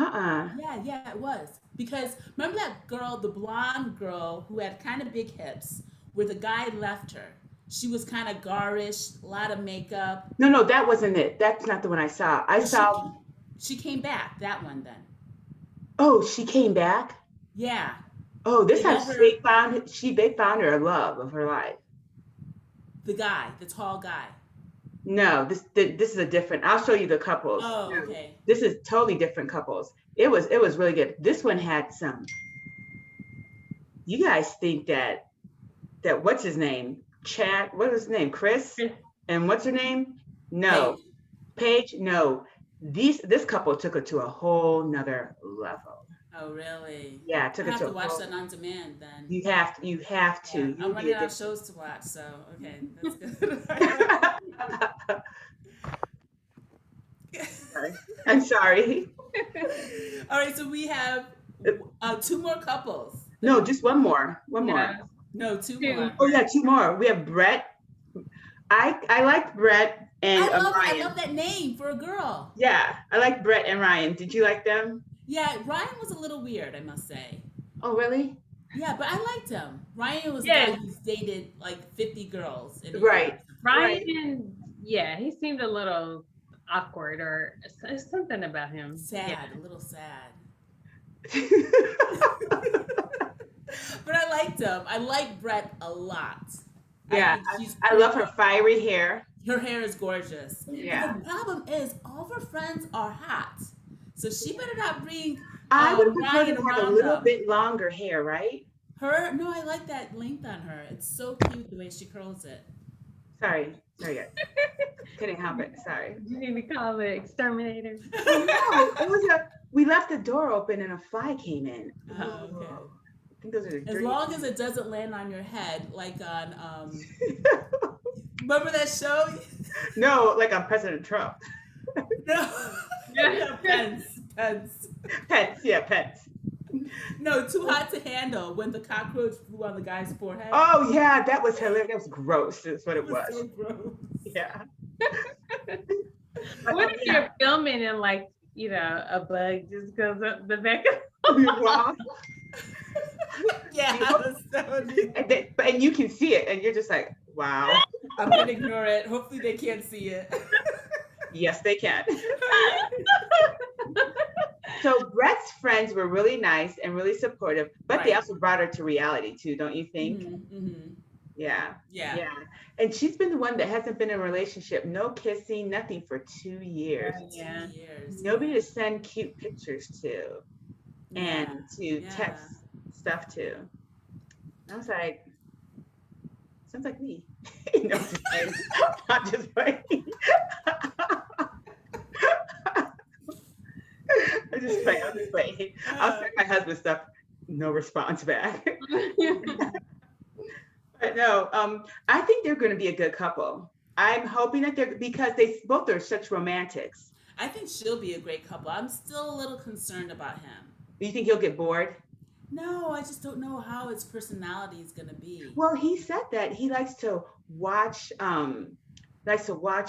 Yeah, it was. Because remember that girl, the blonde girl who had kind of big hips, where the guy left her. She was kind of garish, a lot of makeup. No, that wasn't it. That's not the one I saw. I saw. She came back. That one then. Oh, she came back. Yeah. Oh, this They time never- they found her a love of her life. The guy, the tall guy. No, this is a different. I'll show you the couples. Oh, No, okay. This is totally different couples. It was really good. This one had some. You guys think that what's his name? Chad, what was his name? Chris? And what's her name? No. Paige? No. This couple took it to a whole nother level. Oh, really? Yeah, took I it have to to a watch whole. that on demand then. You have to. Yeah, You'll I'm be running out of addicted. shows to watch, so okay, that's good. I'm sorry. All right, so we have 2 more couples. No, just one more. One more. Yeah. No, 2 Two. more. Oh yeah, 2 more. We have Brett. I liked Brett and I Ryan. love that name for a girl. Yeah, I like Brett and Ryan. Did you like them? Yeah, Ryan was a little weird, I must say. Oh really? Yeah, but I liked him. Ryan was Yeah. the guy who's dated like 50 girls. In a Right. Ryan, yeah, he seemed a little awkward or something about him. Sad, Yeah. a little sad. But I liked him. I like Brett a lot. Yeah, think she's I love her fiery hair. Her hair is gorgeous. Yeah. But the problem is all of her friends are hot. So she better not bring I would prefer Ryan to have a around little them. bit longer hair, right? her. No, I like that length on her. It's so cute the way she curls it. Sorry, guys. Couldn't help it. Sorry. You need to call the exterminator. No, we left the door open and a fly came in. Oh, okay. I think those are the As long as it doesn't land on your head, like on Remember that show? No, like I'm President Trump. No. Yeah. Pence. Pets, yeah, pets. No, Too Hot to Handle when the cockroach flew on the guy's forehead. Oh yeah, that was hilarious. That was gross. Is what It it was was. so gross. Yeah. What if you're filming and like, a bug just goes up the back of Well, Yeah, and you can see it, and you're just like, wow. I'm gonna ignore it. Hopefully they can't see it. Yes, they can. So Brett's friends were really nice and really supportive, but they also brought her to reality too, don't you think? Mm-hmm. Yeah. Yeah. And she's been the one that hasn't been in a relationship, no kissing, nothing for 2 years. Yeah. 2 years. Nobody to send cute pictures to and to text stuff to. I was like, sounds like me. No, I'm just playing. I'm just playing. I'm just playing. I'll send my husband stuff, no response back. But no, I think they're going to be a good couple. I'm hoping that because they both are such romantics. I think she'll be a great couple. I'm still a little concerned about him. Do you think he'll get bored? No, I just don't know how his personality is going to be. Well, he said that he likes to watch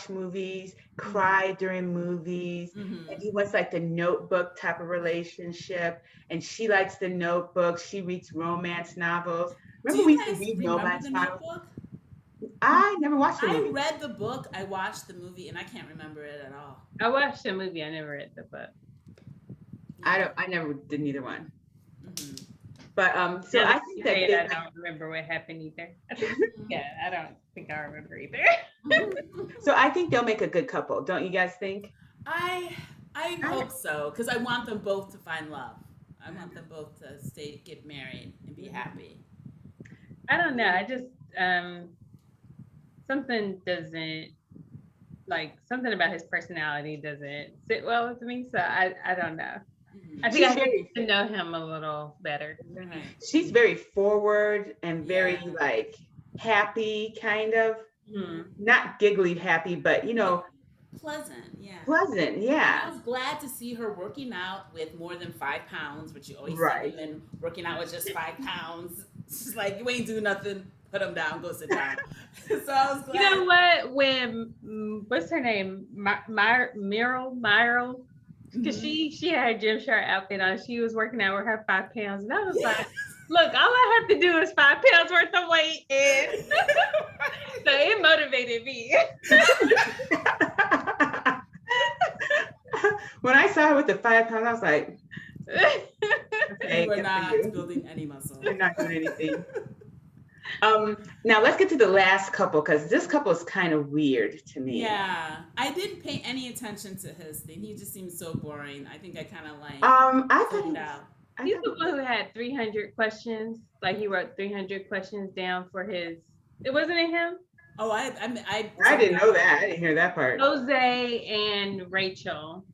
movies, cry during movies, and he wants like the Notebook type of relationship. And she likes the Notebook. She reads romance novels. Remember we used to read romance novels? I never watched the movie. I read the book, I watched the movie, and I can't remember it at all. I watched the movie. I never read the book. I never did neither one. Mm-hmm. But so I think that I don't remember what happened either. I don't think I remember either. So I think they'll make a good couple. Don't you guys think? I hope so, because I want them both to find love. I want them both to get married and be happy. I don't know. I just something about his personality doesn't sit well with me. So I don't know. I think I need to know him a little better. She's very forward and very like happy, kind of. Not giggly happy, but pleasant. Yeah. Pleasant, yeah. I was glad to see her working out with more than 5 pounds, which you always see women working out with just 5 pounds. She's like, you ain't do nothing. Put them down. Go sit down. So I was glad. You know what? When what's her name? Myral. Because she had a Gymshark outfit on. She was working out with her 5 pounds. And I was like, look, all I have to do is 5 pounds worth of weight. And so it motivated me. When I saw her with the 5 pounds, I was like, okay, we're not building any muscle. We're not doing anything. Now let's get to the last couple, because this couple is kind of weird to me. Yeah, I didn't pay any attention to his thing. He just seemed so boring. I think I kind of like. I thought he's the one who had 300 questions. Like he wrote 300 questions down for his. It wasn't it him? Oh, I didn't know that. I didn't hear that part. Jose and Rachel.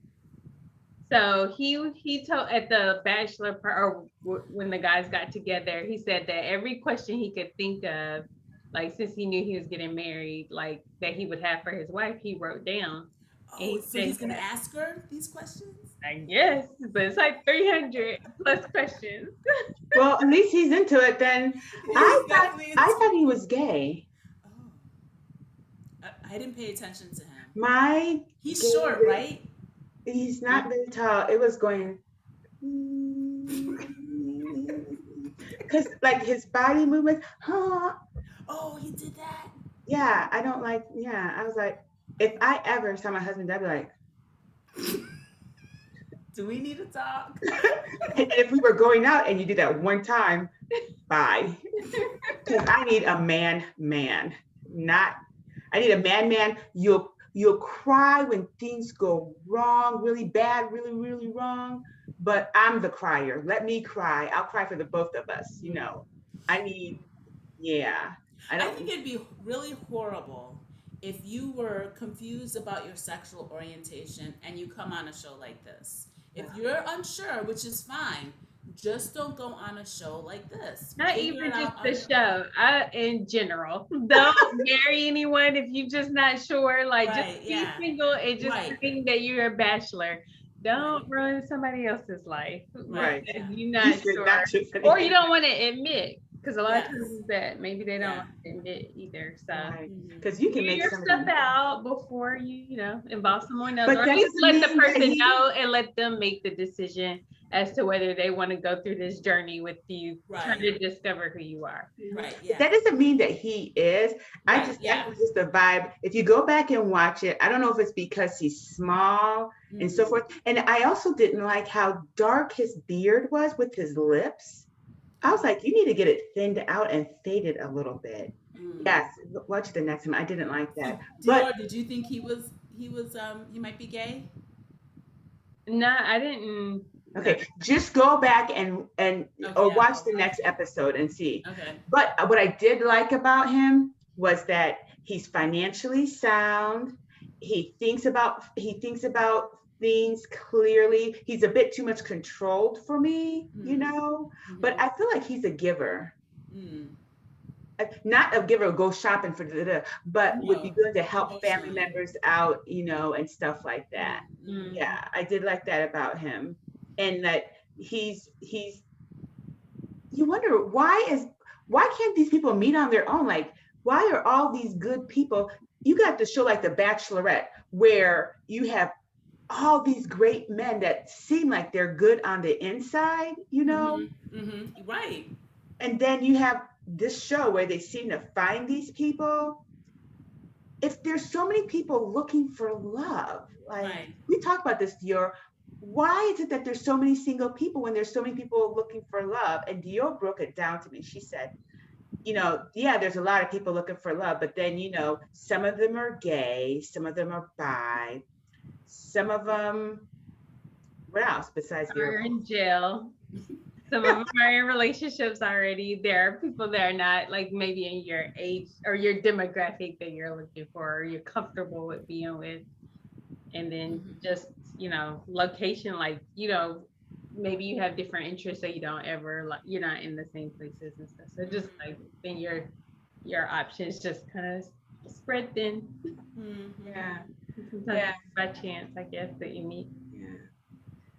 So he told at the bachelor or when the guys got together, he said that every question he could think of, like since he knew he was getting married, like that he would have for his wife, he wrote down. Oh, so he's gonna ask her these questions? I guess, but it's like 300 plus questions. Well, at least he's into it then. I thought he was gay. Oh, I didn't pay attention to him. He's short, right? He's not very tall. It was going because like his body movements. Oh, he did that. Yeah, I don't like. Yeah, I was like, if I ever saw my husband, I'd be like, do we need to talk? If we were going out and you did that one time, bye. Because I need a man. Not. I need a man. You'll cry when things go wrong, really bad, really, really wrong. But I'm the crier. Let me cry. I'll cry for the both of us. I think it'd be really horrible if you were confused about your sexual orientation and you come on a show like this. If you're unsure, which is fine, just don't go on a show like this. Not Figure even it just out on the your show. In general, don't marry anyone if you're just not sure. Like, just Right, be yeah. single and just Right. think that you're a bachelor. Don't Right. ruin somebody else's life Right, because yeah. you're You not should sure, not choose or you anything. don't want to admit. Because a lot of Yes. times is that maybe they don't Yeah. want to admit either. So Right. Mhm. Because you can figure make your somebody. stuff out before you know, involve someone else, But or at that least doesn't let the mean that person he. know and let them make the decision as to whether they want to go through this journey with you, trying Right. to discover who you are. Right, But yeah. that doesn't mean that he is. I Right, just yeah. that was just the vibe. If you go back and watch it, I don't know if it's because he's small and so Mm. forth. And I also didn't like how dark his beard was with his lips. I was like, you need to get it thinned out and faded a little bit. Mm. Yes, watch the next one. I didn't like So, that. Dior, But did you think he might be gay? No, I didn't. okay, just go back and Okay, or yeah, watch I'll the watch next it. episode and see. Okay. But what I did like about him was that he's financially sound. He thinks about things clearly. He's a bit too much controlled for me, but Mhm. I feel like he's a giver. Mm. Not a giver, go shopping for but would be No, good to help family emotionally. members out, and stuff like that. Mhm. Yeah, I did like that about him. And that he's you wonder why can't these people meet on their own? Like, why are all these good people? You got the show like The Bachelorette, where you have all these great men that seem like they're good on the inside, Mhm. Mhm. Right. and then you have this show where they seem to find these people. If there's so many people looking for love, like Right. we talked about this, Dior, why is it that there's so many single people when there's so many people looking for love? And Dior broke it down to me. She said, yeah, there's a lot of people looking for love, but then, some of them are gay, some of them are bi, some of them, what else besides Are Dior? in jail. Some of them are in relationships already. There are people that are not, like, maybe in your age or your demographic that you're looking for or you're comfortable with being with. And then just, location, like, maybe you have different interests, so you don't ever, like, you're not in the same places and stuff. So just like then your options just kind of spread thin. Mhm. Yeah. Sometimes Yeah. by chance, I guess, that you meet.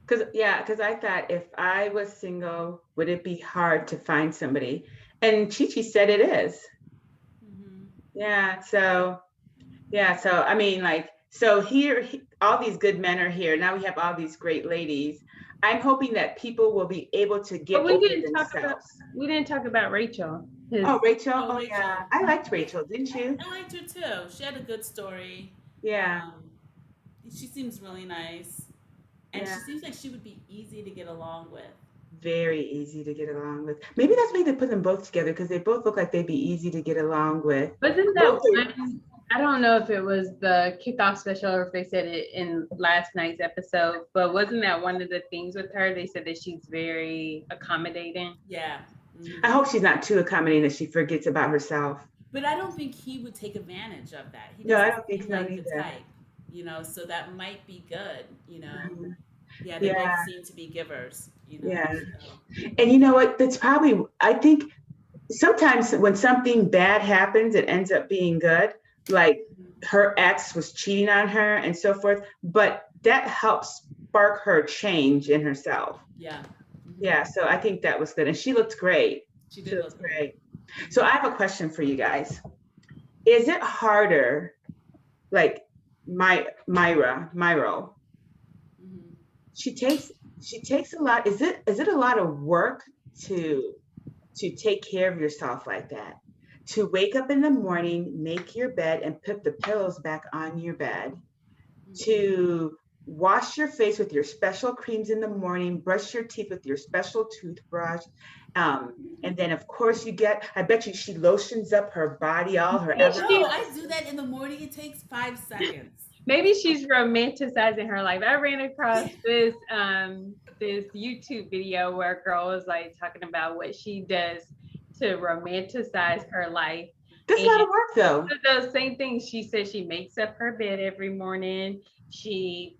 Because I thought if I was single, would it be hard to find somebody? And Chi said it is. Mhm. Yeah. So I mean, like, so here, all these good men are here. Now we have all these great ladies. I'm hoping that people will be able to get But we over didn't talk about Rachel. Oh, Rachel. Oh, Oh, Rachel. yeah. I liked Rachel, didn't you? I liked her too. She had a good story. Yeah. She seems really nice. And Yeah. she seems like she would be easy to get along with. Very easy to get along with. Maybe that's why they put them both together, because they both look like they'd be easy to get along with. Wasn't that one? I don't know if it was the kickoff special or if they said it in last night's episode, but wasn't that one of the things with her? They said that she's very accommodating. Yeah. I hope she's not too accommodating that she forgets about herself. But I don't think he would take advantage of that. He No, I doesn't don't think seem so like the either. type, so that might be good. Mhm. Yeah, they Yeah. both seem to be givers. Yeah. So. And you know what? That's probably, I think sometimes when something bad happens, it ends up being good. Like her ex was cheating on her and so forth, but that helps spark her change in herself. Yeah. Yeah. So I think that was good. And she looked great. She did look great. So I have a question for you guys. Is it harder, like Myro? Mhm. She takes a lot. Is it a lot of work to take care of yourself like that? To wake up in the morning, make your bed, and put the pillows back on your bed. To wash your face with your special creams in the morning, brush your teeth with your special toothbrush. And then of course I bet you she lotions up her body, all her No, I do that in the morning. It takes 5 seconds. Maybe she's romanticizing her life. I ran across this YouTube video where a girl was like talking about what she does to romanticize her life. That's a lot of work though. Those same things. She says she makes up her bed every morning. She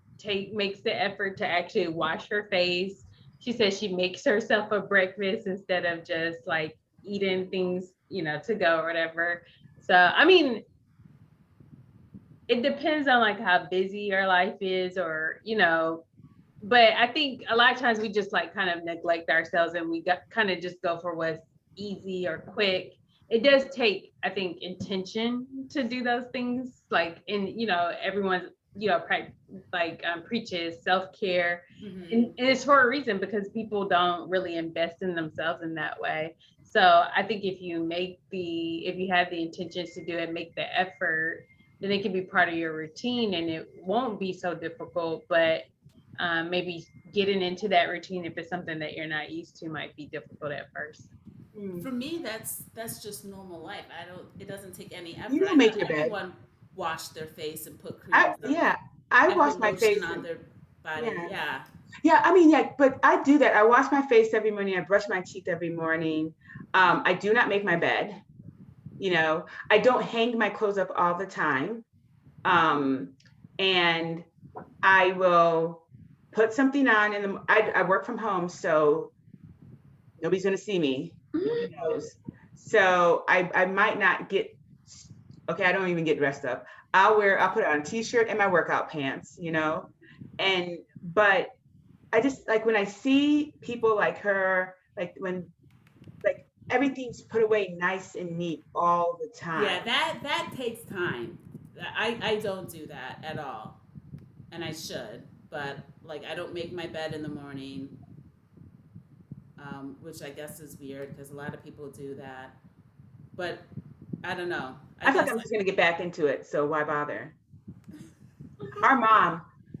makes the effort to actually wash her face. she says she makes herself a breakfast instead of just like eating things, to go or whatever. So, I mean, it depends on like how busy your life is or, but I think a lot of times we just like kind of neglect ourselves and we kind of just go for what's easy or quick. It does take, I think, intention to do those things. Like, and everyone's, preaches self-care, and it's for a reason because people don't really invest in themselves in that way. So I think if you have the intentions to do it, make the effort, then it can be part of your routine and it won't be so difficult. But maybe getting into that routine, if it's something that you're not used to, might be difficult at first. For me, that's just normal life. It doesn't take any effort. You don't make your bed. Everyone wash their face and put cream. I wash my face on their body. Yeah. Yeah, I mean, but I do that. I wash my face every morning. I brush my teeth every morning. I do not make my bed. I don't hang my clothes up all the time. And I will put something on I work from home, so nobody's going to see me. Nobody knows. So I might not I don't even get dressed up. I'll put on a t-shirt and my workout pants, but I just like when I see people like her, like when like everything's put away nice and neat all the time. Yeah, that takes time. I don't do that at all. And I should, but like I don't make my bed in the morning, which I guess is weird because a lot of people do that. But I don't know. I thought I was going to get back into it, so why bother? Our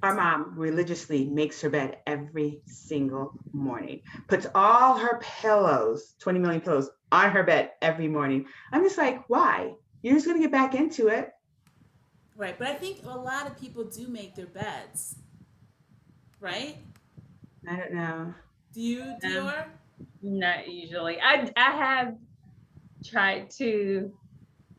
mom religiously makes her bed every single morning, puts all her pillows, 20 million pillows, on her bed every morning. I'm just like, why? You're just going to get back into it. Right, but I think a lot of people do make their beds, right? I don't know. Do you, Dior? Not usually. I have tried to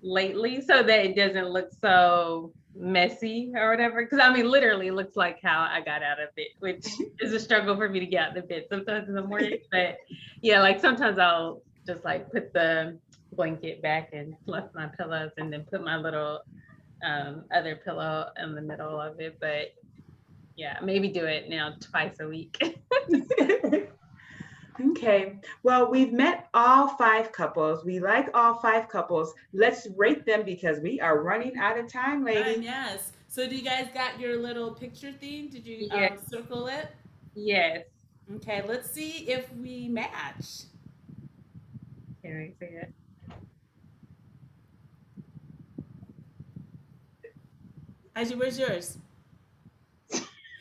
lately so that it doesn't look so messy or whatever. Because I mean, literally looks like how I got out of it, which is a struggle for me to get out of bed sometimes in the morning. But yeah, like sometimes I'll just like put the blanket back and fluff my pillows and then put my little other pillow in the middle of it. But yeah, maybe do it now twice a week. Okay, well, we've met all 5 couples. We like all 5 couples. Let's rate them because we are running out of time, ladies. Yes. So do you guys got your little picture theme? Did you circle it? Yes. Okay, let's see if we match. Can I see it? IJ, where's yours?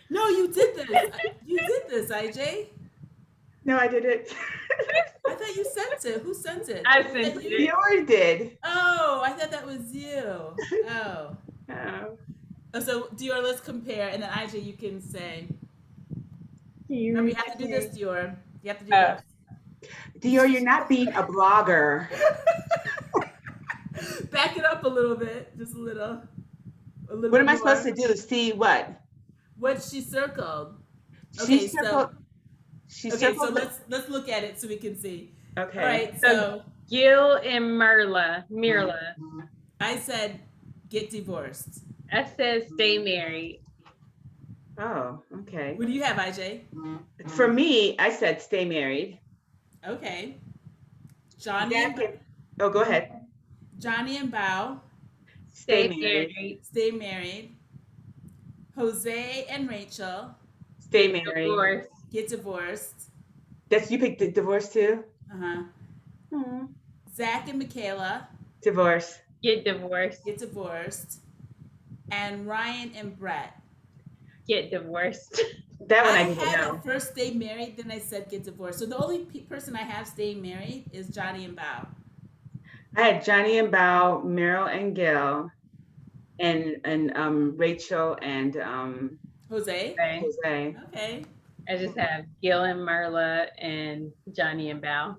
No, you did this. You did this, IJ. No, I didn't. I thought you sent it. Who sent it? I sent it. Dior did. Oh, I thought that was you. Oh. So Dior, let's compare, and then IJ, you can say. Remember, you have to do this, Dior. You have to do this. Dior, you're not being a blogger. Back it up a little bit, just a little. What am I supposed to do? See what? What she circled. She circled. So let's look at it so we can see. Okay. All right. So Gil and Mirla. I said get divorced. I said stay married. Oh, okay. What do you have, IJ? For me, I said stay married. Okay. Johnny. Go ahead. Johnny and Beau. Stay married. Stay married. Jose and Rachel. Stay married. Divorce. Get divorced. You picked the divorce too? Uh-huh. Zach and Michaela. Divorce. Get divorced. Get divorced. And Ryan and Brett. Get divorced. That one I didn't had know. it first stay married, then I said get divorced. So the only person I have staying married is Johnny and Beau. I had Johnny and Beau, Meryl and Gil, and Rachel and Jose. Okay. I just have Gil and Marla and Johnny and Beau.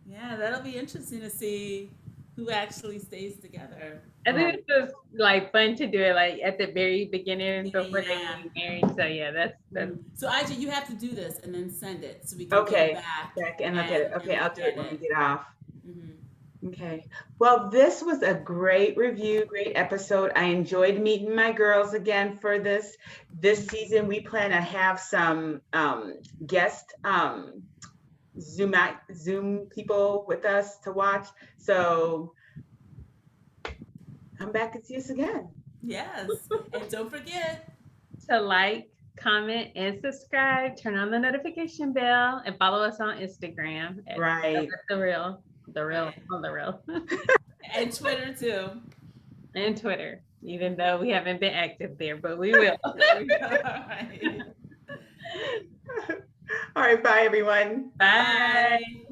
Yeah, that'll be interesting to see who actually stays together. I think it's just like fun to do it like at the very beginning before they Yeah. get married. So yeah, that's So IG, you have to do this and then send it so we can go Okay. back And look at it. Okay, and I'll look do it at when we it. get off. Mhm. Okay. Well, this was a great review, great episode. I enjoyed meeting my girls again for this season. We plan to have some guest Zoom people with us to watch. So come back and see us again. Yes. And don't forget to like, comment, and subscribe. Turn on the notification bell and follow us on Instagram at Right. the real Right. on the real. And Twitter too. And Twitter, even though we haven't been active there, but we will. All right. All right. Bye, everyone. Bye. Bye.